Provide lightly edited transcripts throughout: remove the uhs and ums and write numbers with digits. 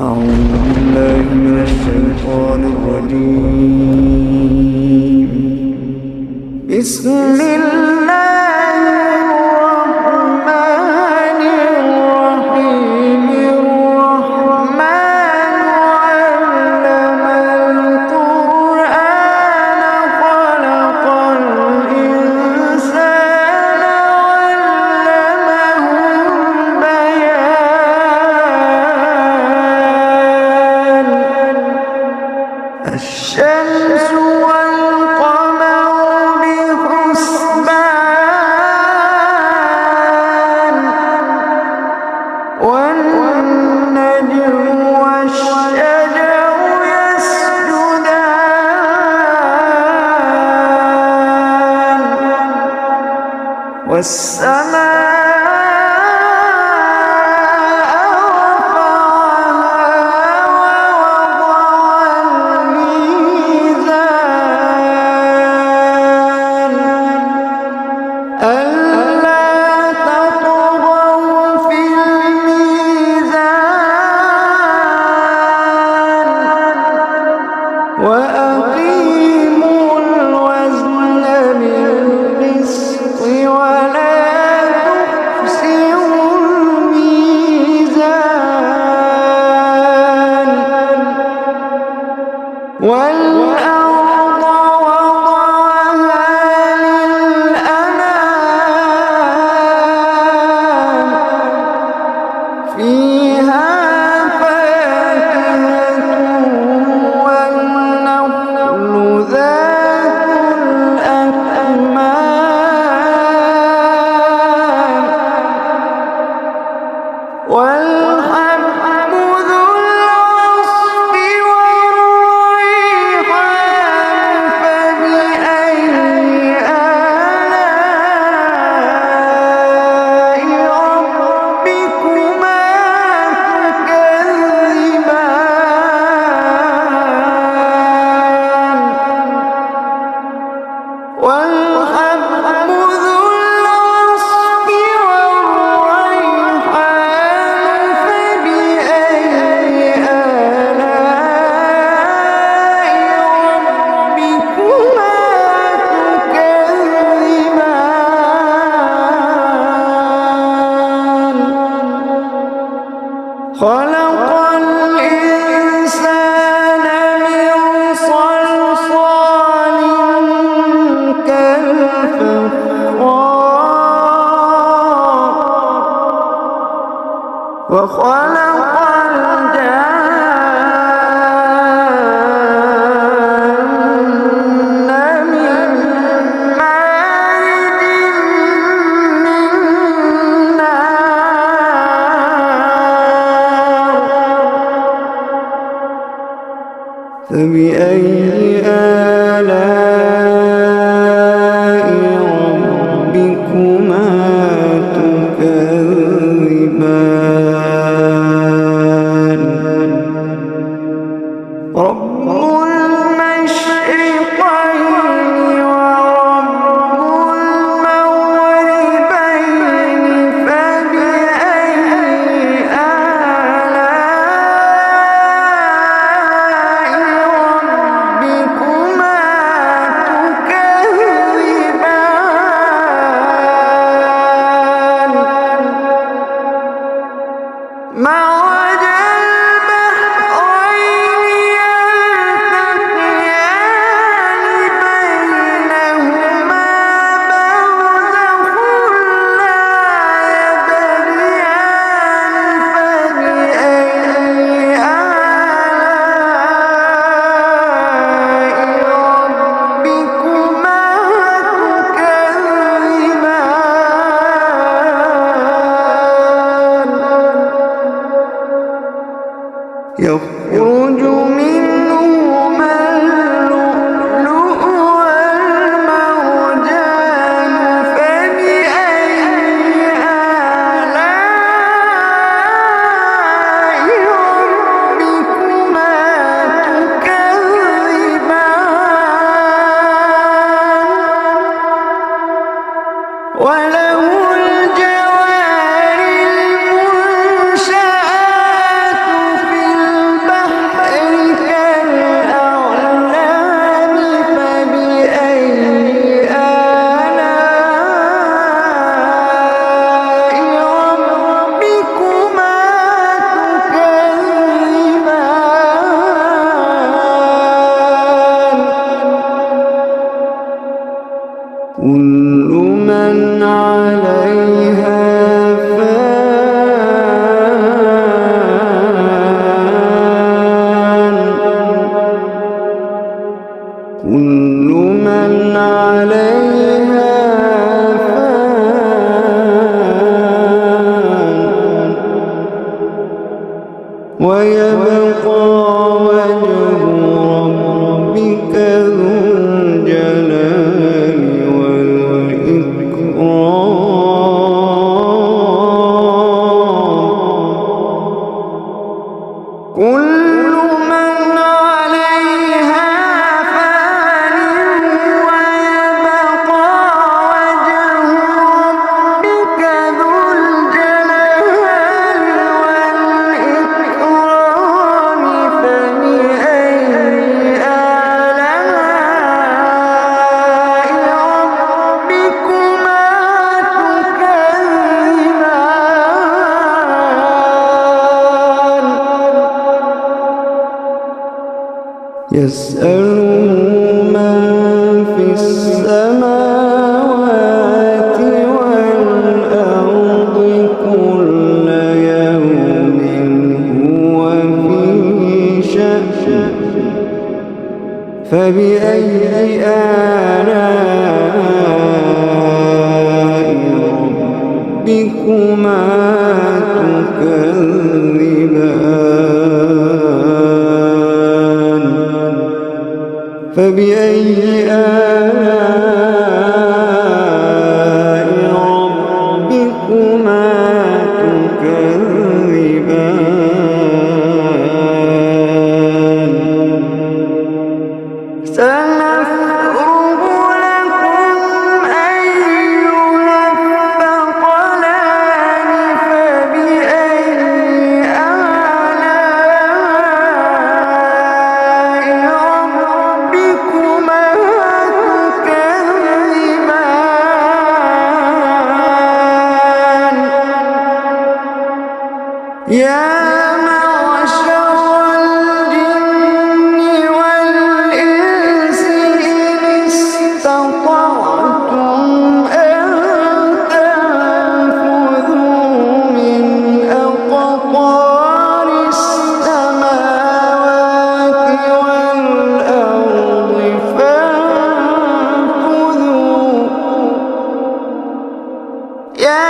أعوذ بالله من الشيطان الرجيم. بسم الله الرحمن الرحيم. الرحمن علم القرآن خلق الإنسان علمه البيان. الشمس والقمر بحسبان والنجم والشجر يسجدان والسماء ألا تطغوا في الميزان وأقيموا الوزن بالقسط ولا تخسروا الميزان والأرض وضعها للأنام فيها فاكهة والنخل ذات الأكمام والحب ذو العصف والريحان فبأي آلاء ربكما تكذبان والحب ذو العصف والريحان فبأي آلاء ربكما تكذبان خلق الإنسان من صلصال كالفخار وخلق الجان من مارج من نار فبأي آلاء ربكما تكذبان رب المشرقين ورب المغربين فبأي آلاء ربكما تكذبان مرج البحرين يلتقيان بينهما برزخ لا يبغيان فبأي آلاء ربكما تكذبان يخرج منهما اللؤلؤ والمرجان فبأي آلاء ربكما تكذبان وله الجوار المنشآت في ويبقى وجه ربك ذو الجلال والإكرام. كل من عليها فان ويبقى وجه ربك ذو الجلال والإكرام. فبأي آلاء ربكما تكذبان. يسأله من في السماوات والأرض كل يوم هو في شأن. فبأي آلاء ربكما تكذبان. فبأي آلاء ربكما تكذبان. سنفرغ لكم أيها الثقلان. فبأي آلاء ربكما تكذبان. يا معشر الجن والإنس إن استطعتم أن تنفذوا من أقطار السماوات والأرض فانفذوا. يا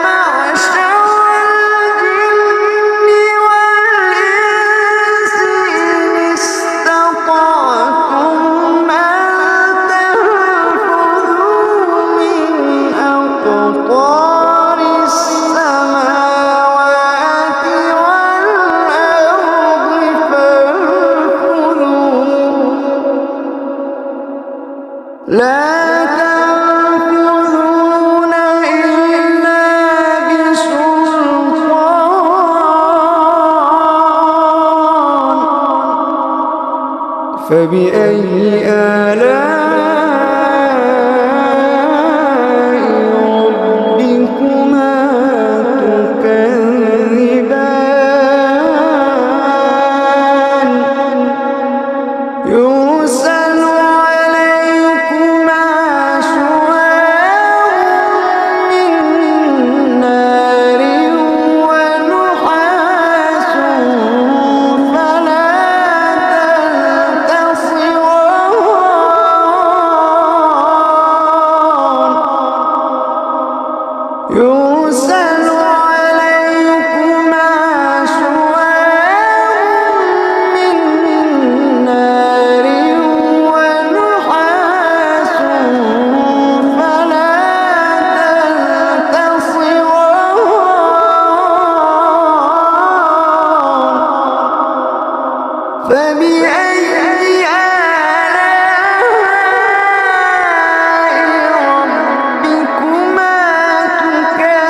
معشر الجن والإنس إن استطعتم أن تنفذوا من أقطار السماوات والأرض فانفذوا. لا تنفذون إلا بسلطان. فبأي آلاء ربكما تكذبان. يرسل عليكما شواظ من نار ونحاس فلا تنتصران. يرسل عليكما شواظ من نار ونحاس فلا تنتصران. فبأي آلاء ربكما تكذبان.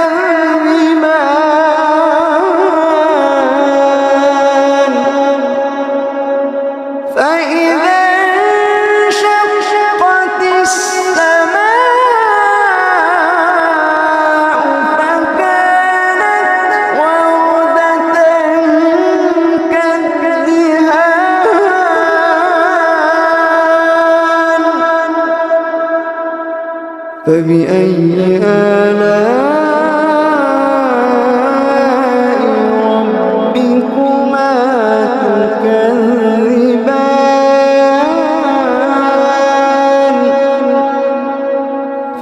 فإذا انشقت السماء فكانت وردة كالدهان. فبأي آلاء ربكما تكذبان.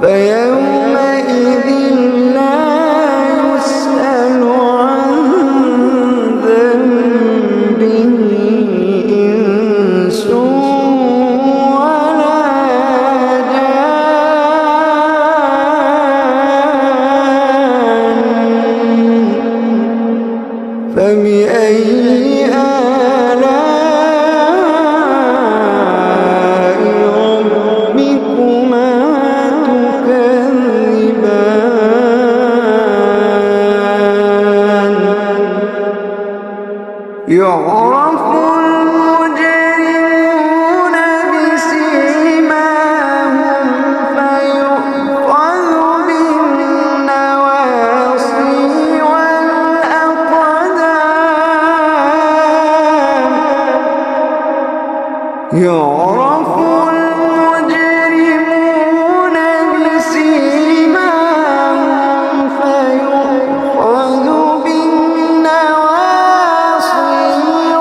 فيومئذ لا يسأل عن ذنبه يعرف المجرمون بسيماهم فيؤخذ بالنواصي والأقدام يعرف المجرمون بسيماهم فيؤخذ بالنواصي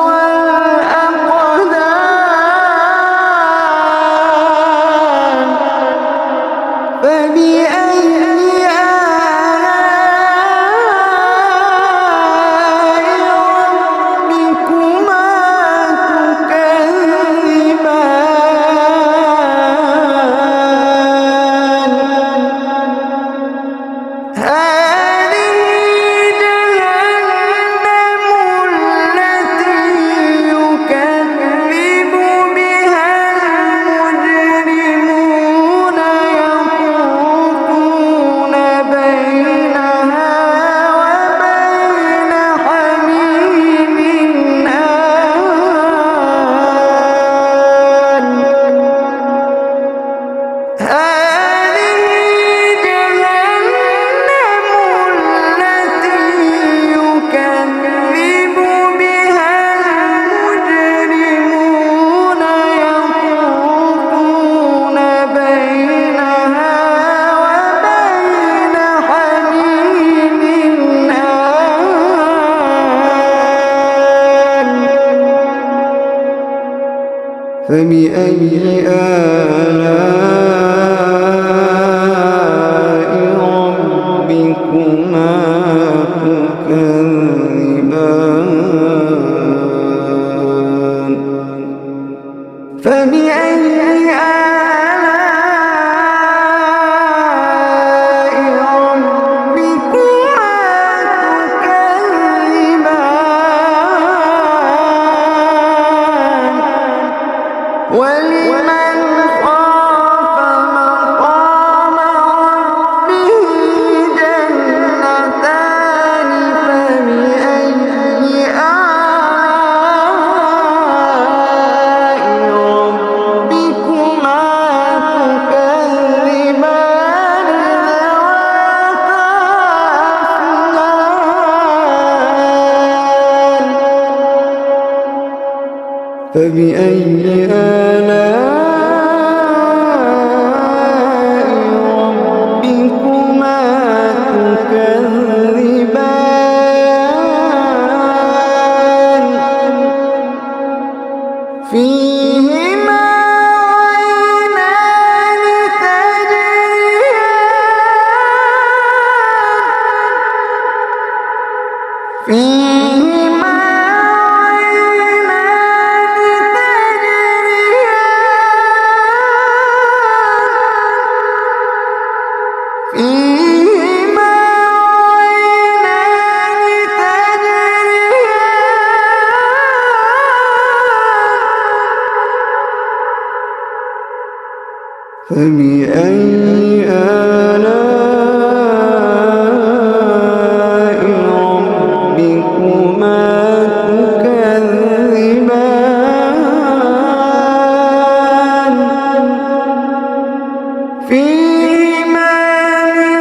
والأقدام فبأي فبأي آلاء ربكما تكذبان فبأي آلاء ربكما تكذبان ولمن خاف مقام ربه جنتان فبأي آلاء ربكما تكذبان ذواتا أفنان فبأي آلاء ربكما تكذبان فيهما عينان تجريان فيهما فبأي آلاء ربكما تكذبان فيهما من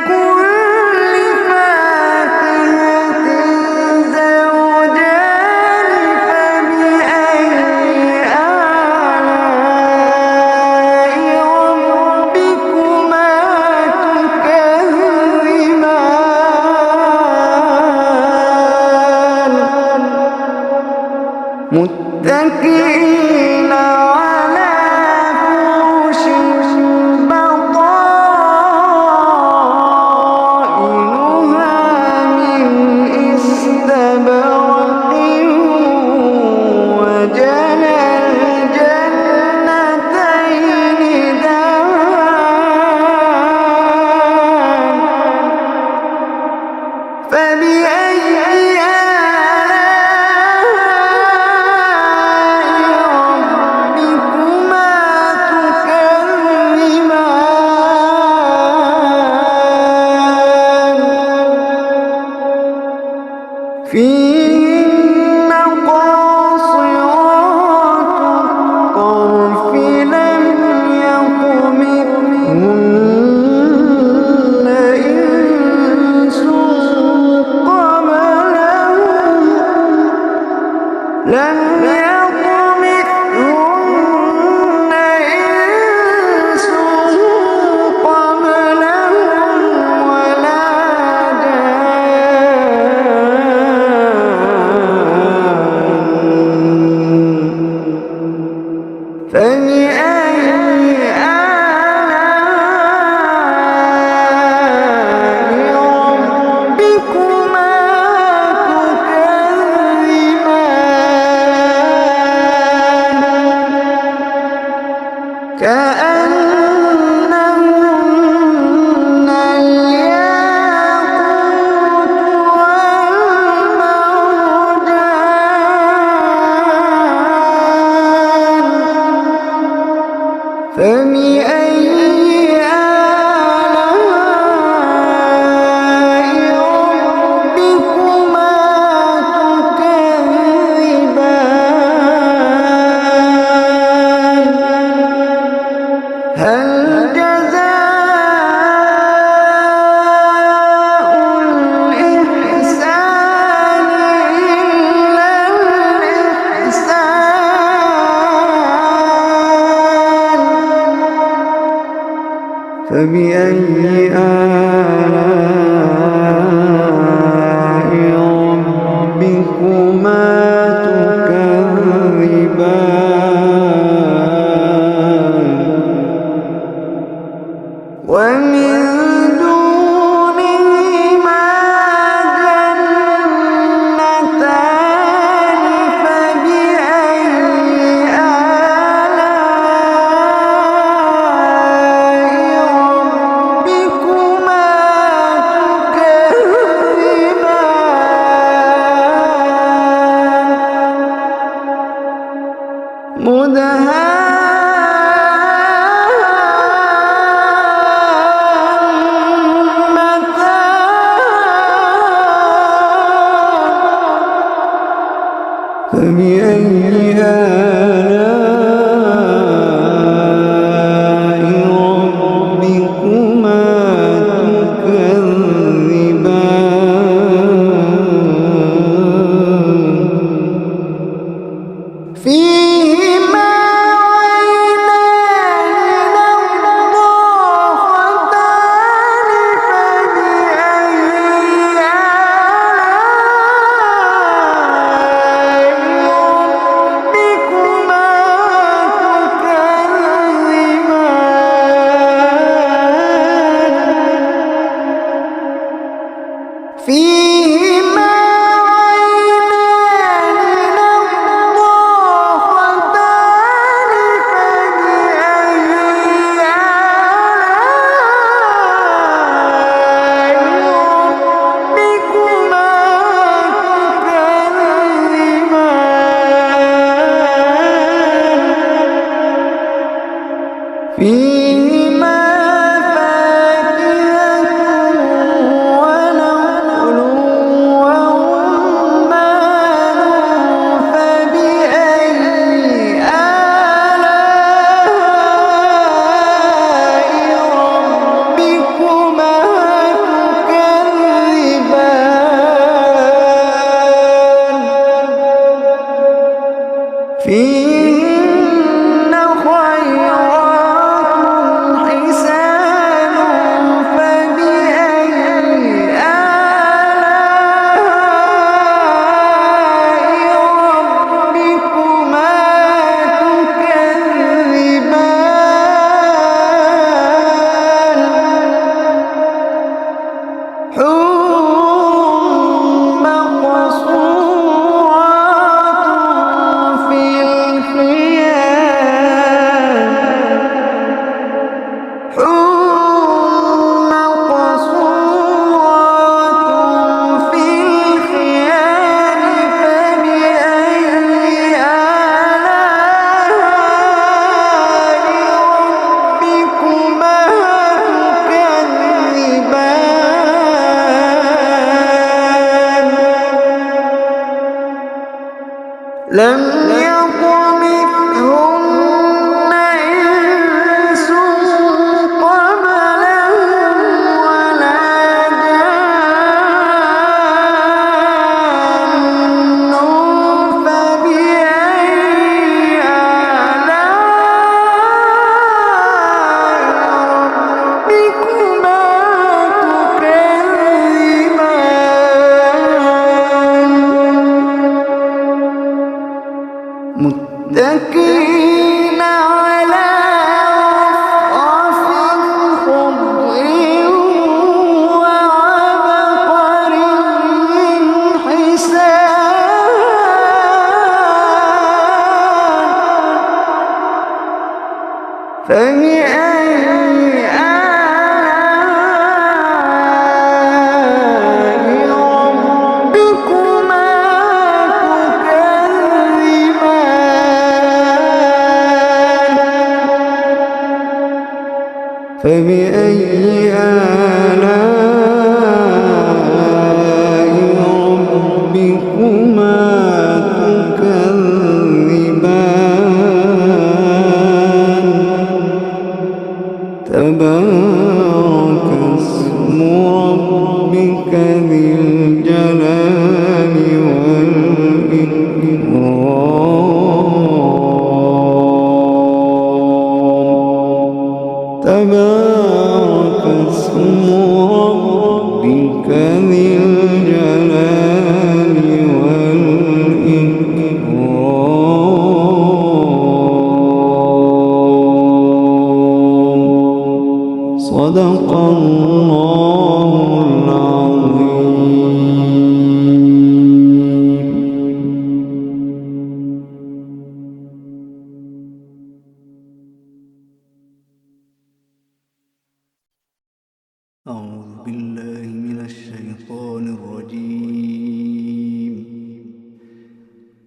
كل فاكهة زوجان فبأي آلاء ربكما تكذبان متكئين على فرش بطائنها من استبرق وجنى الجنتين دان فبأي آلاء ربكما لم يطمثهن إنس قبلهم ولا جان فبأي آلاء ربكما تكذبان كأنهن الياقوت والمرجان فبأي آلاء ربكما تكذبان هل جزاء الإحسان إلا الإحسان فبأي آلاء ربكما تكذبان ومن دونهما جنتان فبأي آلاء ربكما تكذبان فبأي آلاء ربكما تكذبان فيهما عينان نضاختان فبأي فيهما عينان نضاختان فبأي آلاء ربكما تكذبان فيهما فاكهة ونخل ورمان فبأي آلاء ربكما تكذبان فيهن خيرات حسان فبأي آلاء ربكما تكذبان حور مقصورات في الخيام حور مقصورات في الخيام فبأي آلاء ربكما تكذبان لم يطمثهن إنس قبلهم ولا جان فبأي متكئين على رفرف خضر وعبقري حسان فبأي آلاء ربكما تكذبان فبأي آلاء ربكما تكذبان تبارك اسم ربك ذي الجلال والإكرام تبارك اسم ربك ذي الجلال والإكرام صدق الله العظيم. أعوذ بالله من الشيطان الرجيم.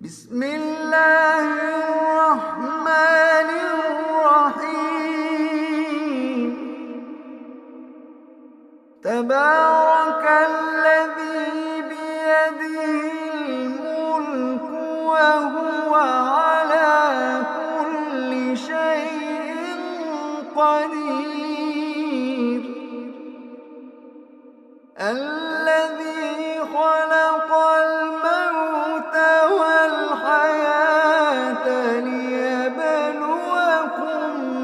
بسم الله الرحمن الرحيم. تبارك الذي بيده الملك وهو على كل شيء قدير الذي خلق الموت والحياة ليبلوكم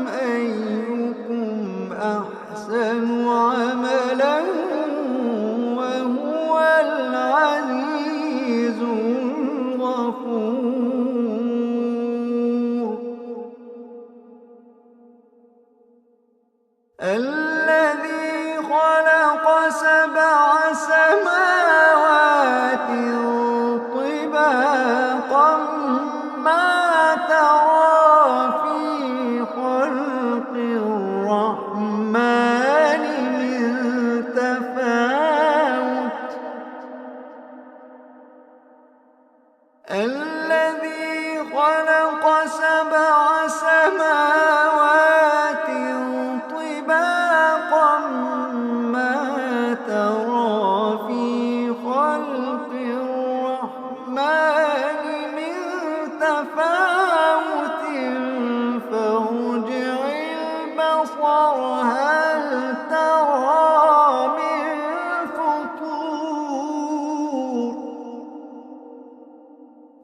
أيكم أحسن عملا وهو العزيز الغفور الذي خلق سبع سماوات طباقا ما ترى في خلق الرحمن من تفاوت الذي خلق سبع سماوات طباقا ما ترى في خلق الرحمن من تفاوت فارجع البصر هل ترى من فطور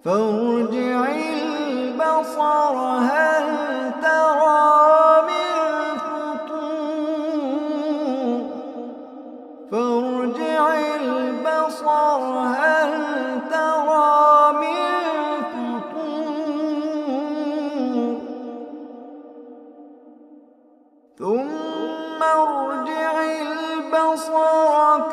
فارجع البصر هل ترى من فطور فارجع البصر هل ترى من فطور ثم ارجع البصر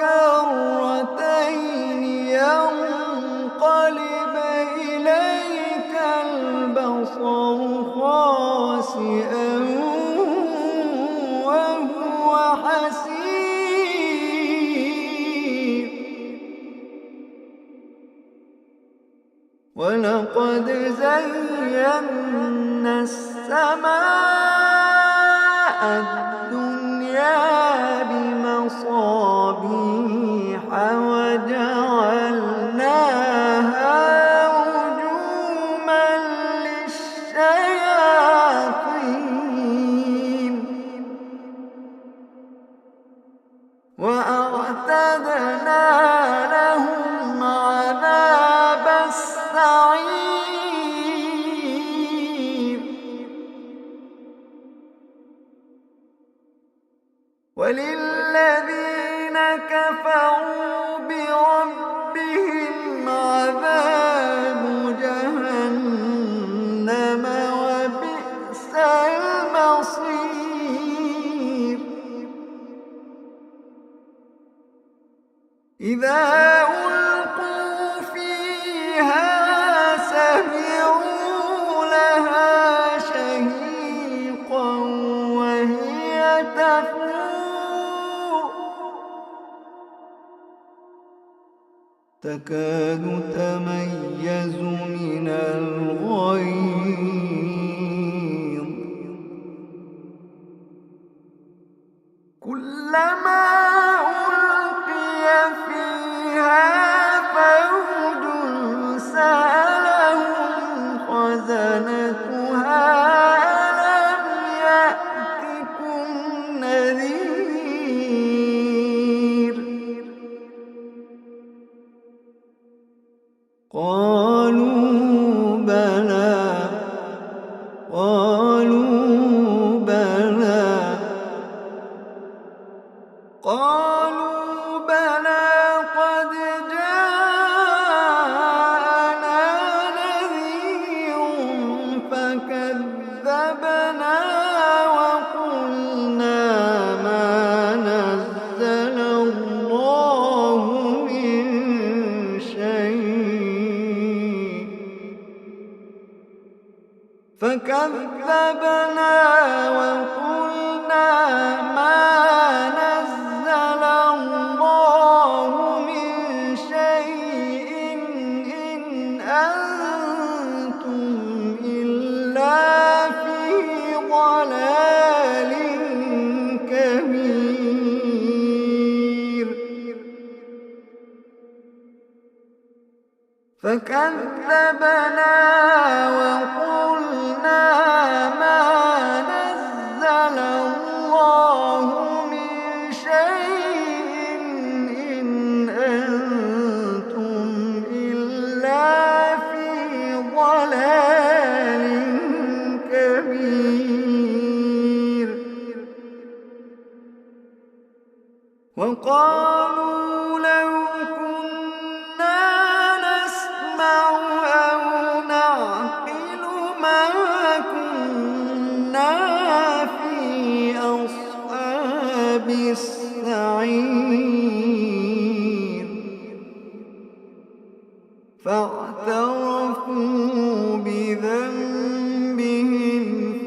كرتين ينقلب إليك البصر خاسئا وهو حسير ولقد زينا السماء الدنيا بمصابيح وجعلناها رجوما للشياطين وأعتدنا لهم عذاب السعير وللذين كفروا بربهم عذاب جهنم إذا ألقوا فيها سمعوا لها شهيقا وهي تفور تكاد تميز من الغيظ كلما ألقي فيها فوج سألهم خزنتها ألم يأتكم نذير قالوا بلى قد جاءنا نذير فكذبنا وقلنا ما نزل الله من شيء إن أنتم إلا في ضلال كبير فكذبنا وقلنا ما نزل الله من شيء إن أنتم إلا في ضلال كبير وقالوا لو كنا نسمع أو نعقل ما كنا في أصحاب السعير فاعترفوا بذنبهم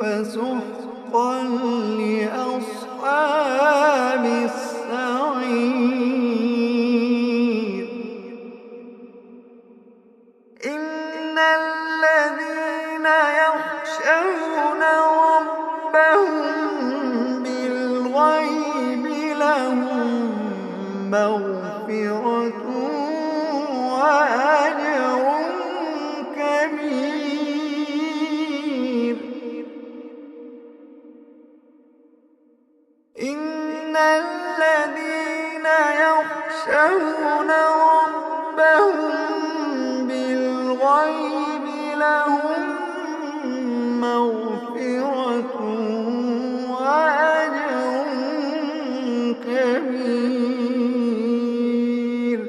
فسحقا لأصحاب السعير إن الذين يخشون ربهم بالغيب لهم مغفرة وأجر كبير إن الذين يخشون ربهم بالغيب لهم مغفرة وأجر كبير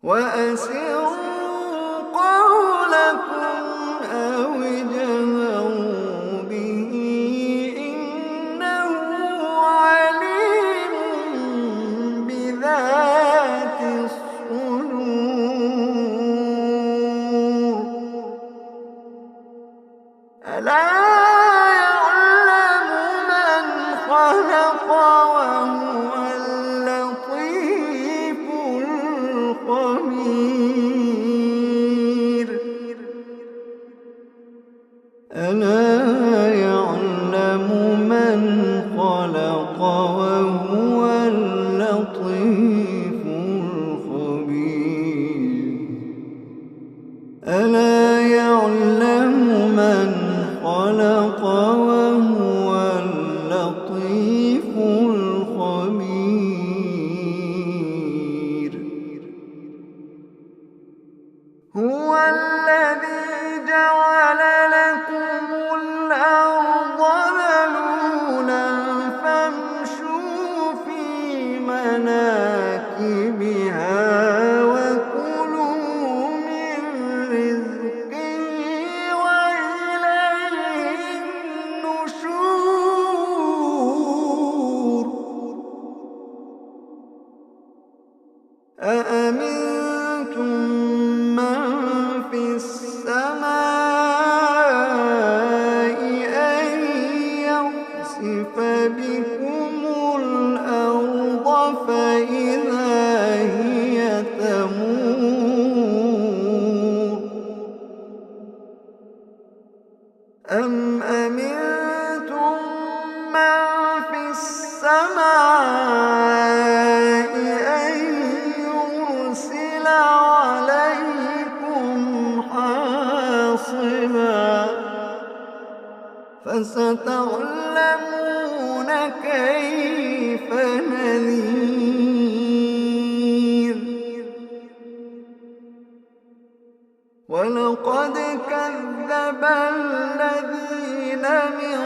وأسروا قولكم أو اجهروا به إنه عليم بذات الصدور ألا يعلم من خلق وهو اللطيف الخبير ألا يعلم من خلق وهو اللطيف الخبير ألا يعلم من خلق وهو اللطيف الخبير هو الذي جعل لكم الأرض ذلولا فامشوا في مناكبها وكلوا من رزقه وإليه النشور فستعلمون كيف نذير. ولقد كذب الذين من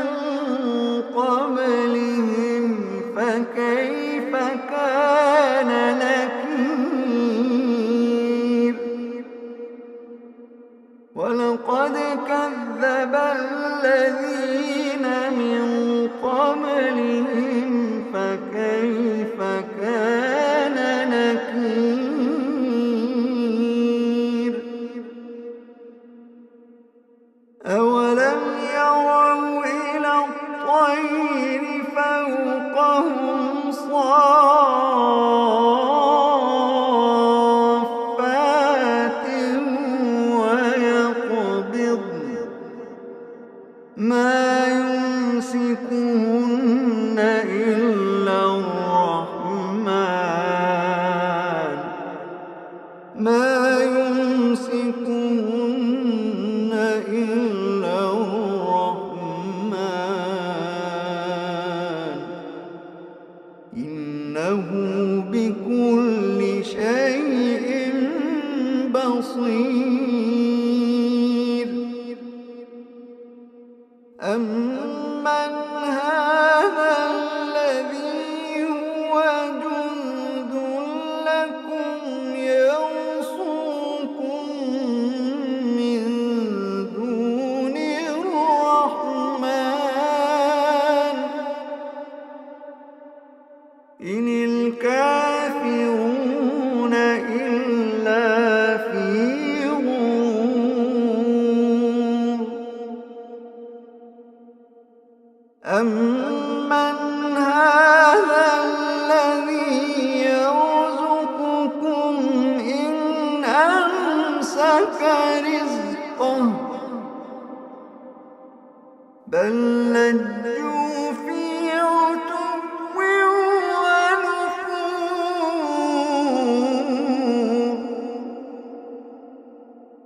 قبلهم فكيف كان نكير. ولقد كذب الذين من قبلهم فكيف كان نكير. أولم يروا إلى الطير فوقهم صافات ويقبضن ما يمسكهن إلا الرحمن ما يمسكهن إلا الرحمن إنه بكل شيء بصير. أمن هذا الذي هو جند لكم يرصوكم من دون الرحمن إن الكافرون إلا في غرور. أمن هذا الذي يرزقكم إن أمسك رزقه بل لجوا في عتو ونفور.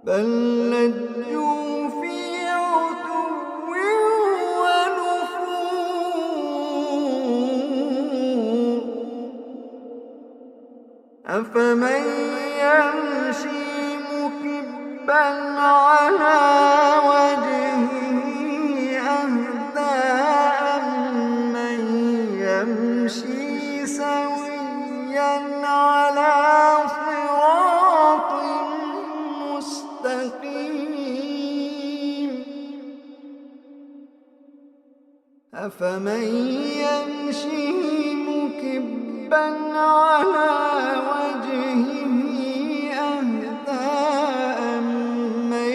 بل لجوا في عتو ونفور. أفمن يمشي مكبا على وجهه أهدى أمن يمشي سويا على صراط مستقيم. أفمن يمشي مكبا على وجهه أهدى أمن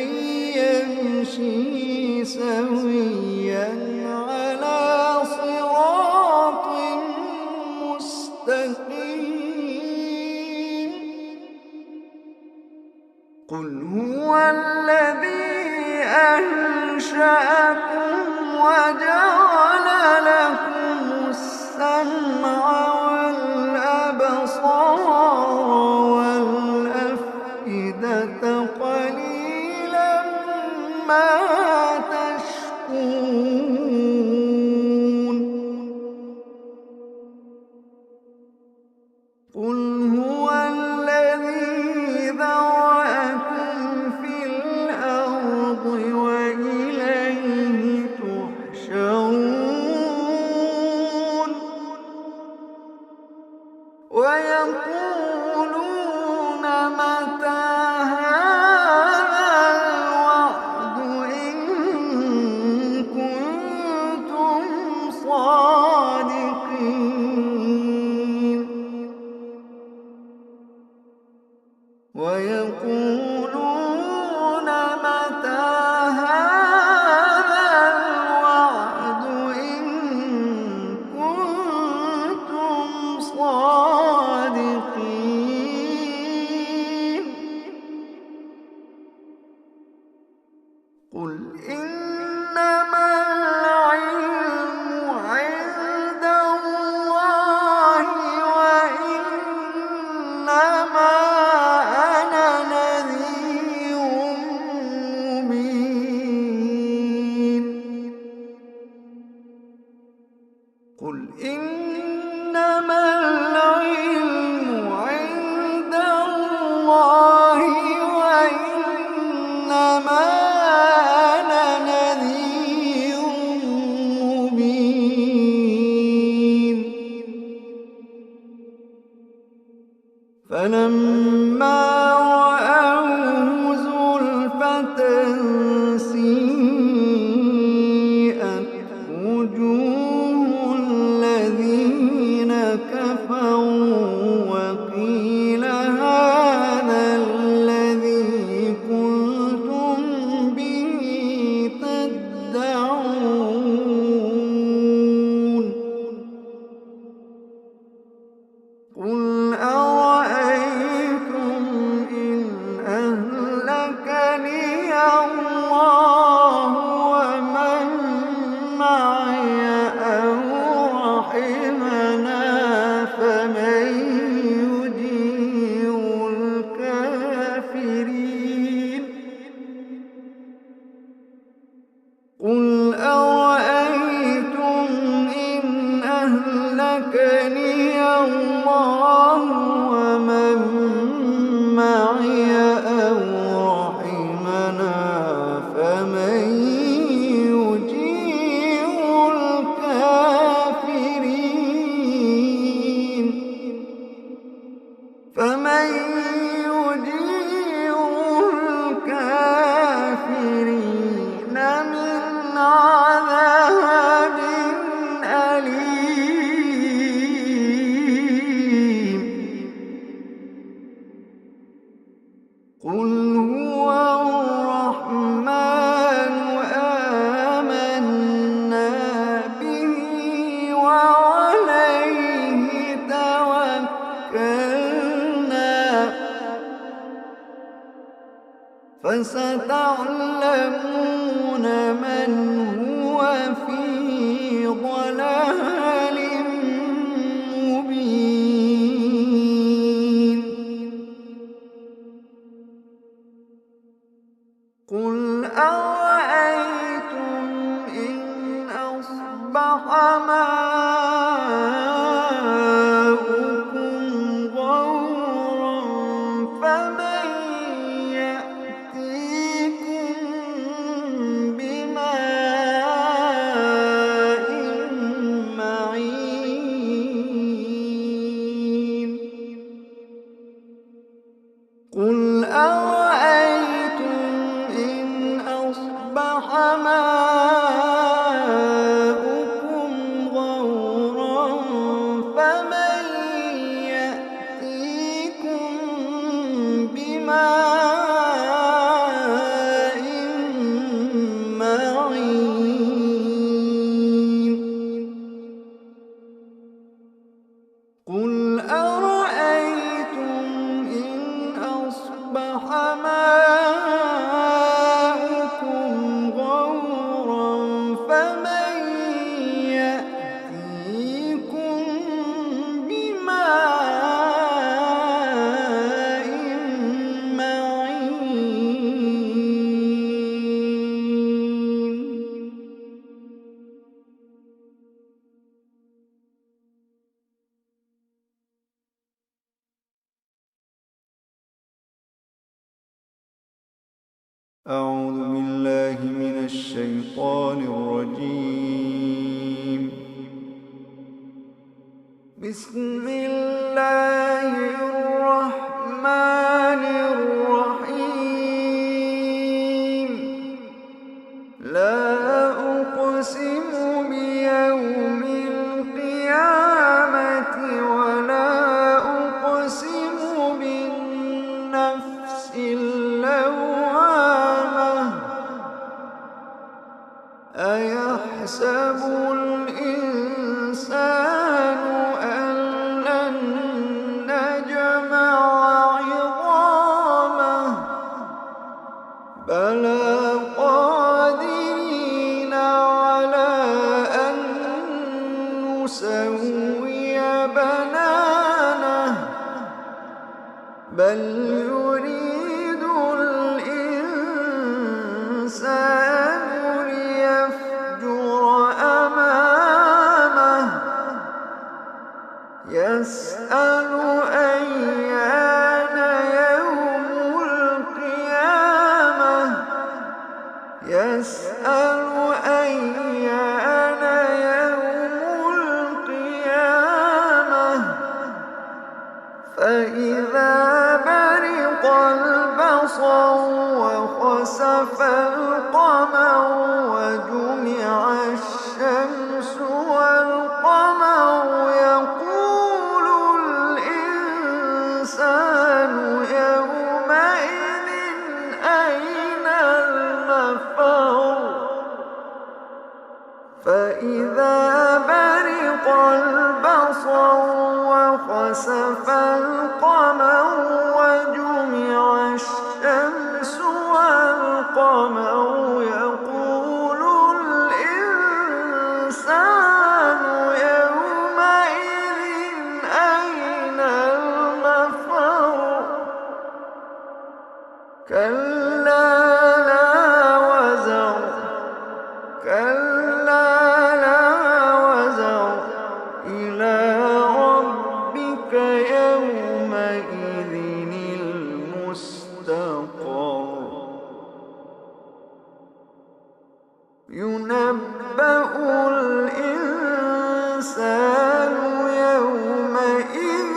يمشي سويا على صراط مستقيم. قل هو الذي أنشأكم وجعل لكم السمع والأبصار والأفئدة قليلا ما تشكرون. قل هو الذي ذرأكم في الأرض وإليه تحشرون. ويقولون متى هذا الوعد إن كنتم صادقين. ويقولون متى هذا الوعد إن كنتم صادقين. قل إنما العلم عند الله وإنما أنا نذير مبين. فلما رأوه زلفة سيئت وجوه الذين كفروا وقيل هذا الذي كنتم به تدعون قل أرأيتم إن أهلكني الله ومن معي أو رحمنا فمن يجير الكافرين قل أرأيتم إن أهلكني الله ومن معي أو رحمنا فمن يجير الكافرين من عذاب أليم قل هو الرحمن آمنا به وعليه توكلنا فستعلمون من هو في ضلال مبين قل أرأيتم إن أصبح ماؤكم غورا فمن يأتيكم بماء معين قل أرأيتم إن أصبح ماؤكم غورا فمن يأتيكم بماء معين قل أرأيتم إن أصبح ماؤكم غورا فمن يأتيكم بماء معين أعوذ بالله من الشيطان الرجيم بسم الله الرحمن الرحيم لا أقسم بيوم القيامة ولا أقسم بالنفس اللوامة أيحسب الإنسان أن لن نجمع عظامه البصر وخسف القمر وجمع الشمس والقمر يقول الإنسان يومئذ أين المفر فإذا برق البصر وخسف القمر وجمع الشمس والقمر يقول الإنسان يومئذ أين المفر كلا لا وزر كلا لا وزر إلى ربك يومئذ المستقر ينبأ الإنسان يومئذ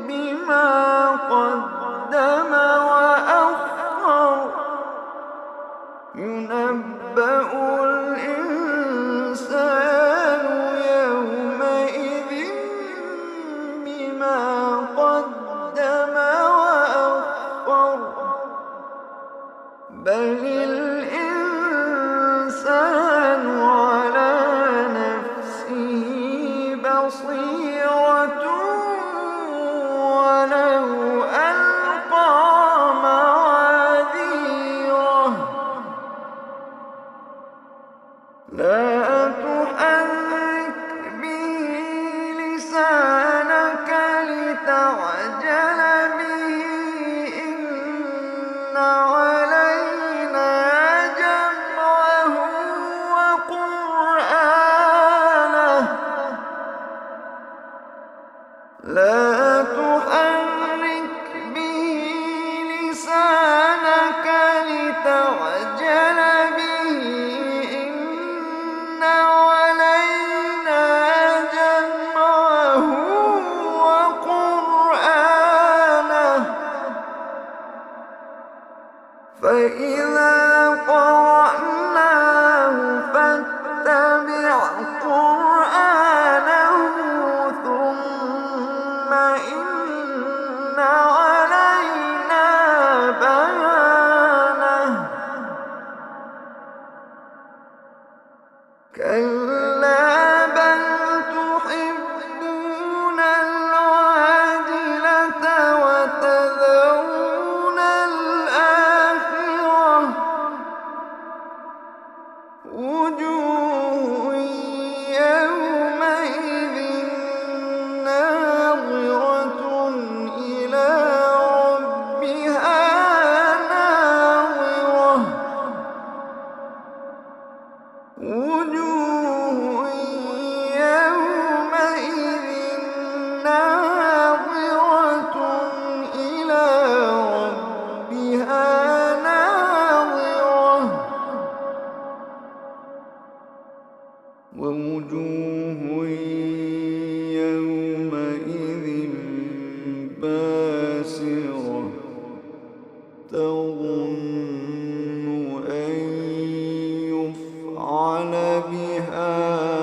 بما قدم وأخر ينبأ الإنسان يومئذ بما قدم وأخر بل الإنسان على نفسه بصيرة ولو ألقى معاذيره لا تحرك به لسانك لتعجل به إن علينا جمعه وقرآنه لا تحرك به لسانك لتعجل به إن علينا جمعه وقرآنه فإذا قرأناه فاتبع قرآنه ثم إن علينا بيانه كلا بل تحبون العاجلة وتذرون الآخرة وجوه يومئذ ناظرة إلى ربها ناظرة وجوه يومئذ ناظرة إلى ربها ناظرة ووجوه يومئذ باسرة تظن أن يفعل بها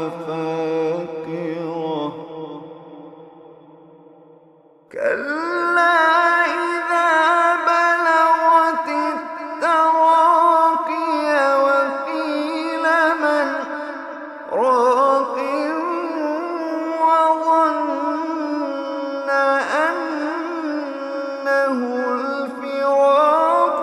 فاقرة كلا إذا بلغت التراقي وقيل من راق وظن أنه الفراق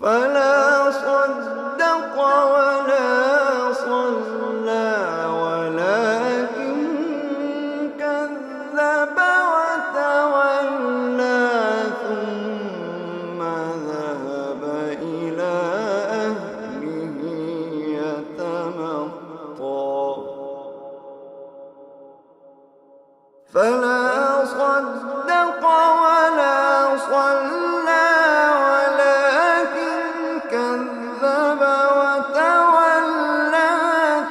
فلا صدق ولا صلى ولكن كذب وتولى ثم ذهب إلى أهله يتمطى فلا صدق ولا صلى ولكن كذب وتولى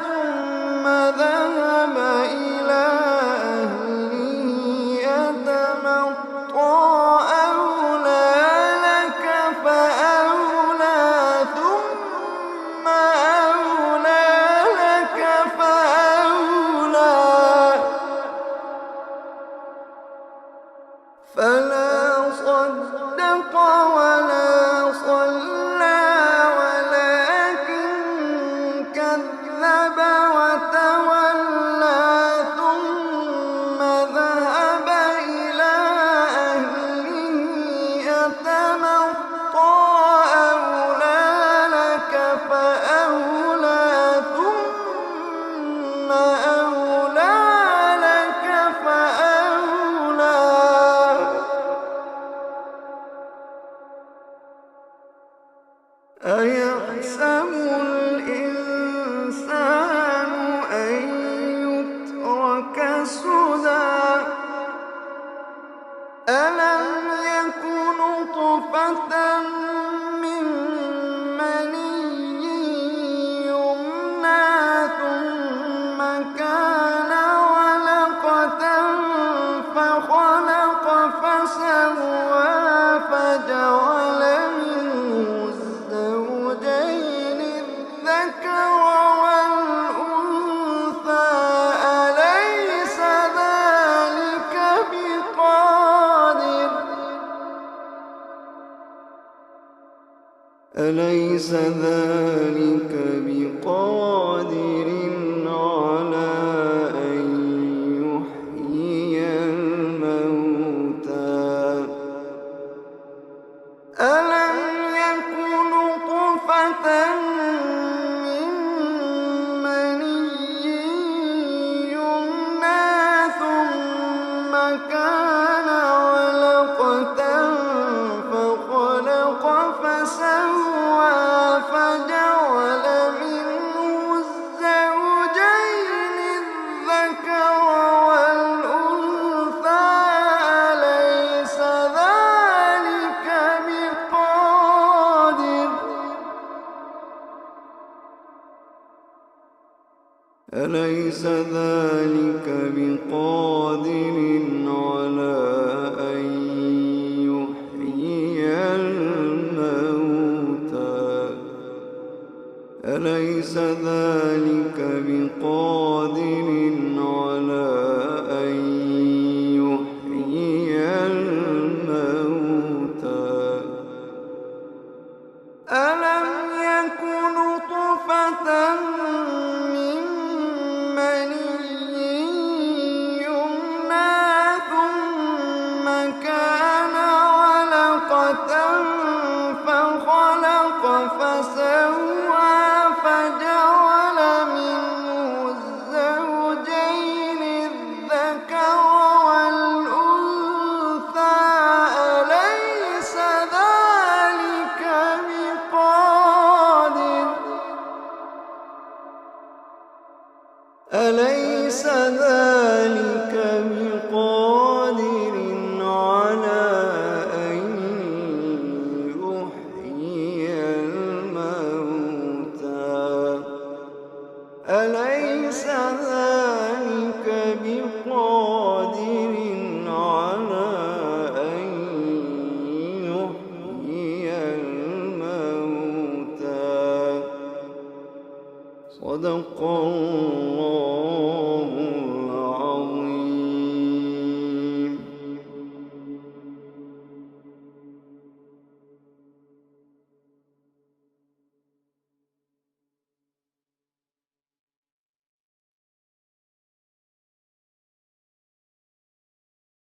ثم ذهب إلى أهله يتمطى أولى لك فأولى ثم أولى لك فأولى فلا صدق ولا صلى ولكن كذب وتولى ثم ذهب إلى أهله يتمطى أولى لك فأولى ثم أولى لك فأولى أيحسب الإنسان أن يترك سدى ألم يك نطفة من مني يمنى ثم كان علقة فخلق فسوى فجعل منه الزوجين الذكر والأنثى أليس ذلك بقادر على أن يحيي الموتى ألم يك نطفة من مني يمنى ثم كان علقة فخلق فسوى فجعل منه الزوجين الذكر والأنثى أليس ذلك بقادر على أن يحيي الموتى أليس ذلك بقادر على أن يحيي الموتى ألم يك نطفة من مني يمنى ثم كان علقة فخلق فسوى فجعل منه الزوجين الذكر والأنثى أليس ذلك بقادر على أن يحيي الموتى أليس ذلك بقادر على أن يحيي الموتى صدق الله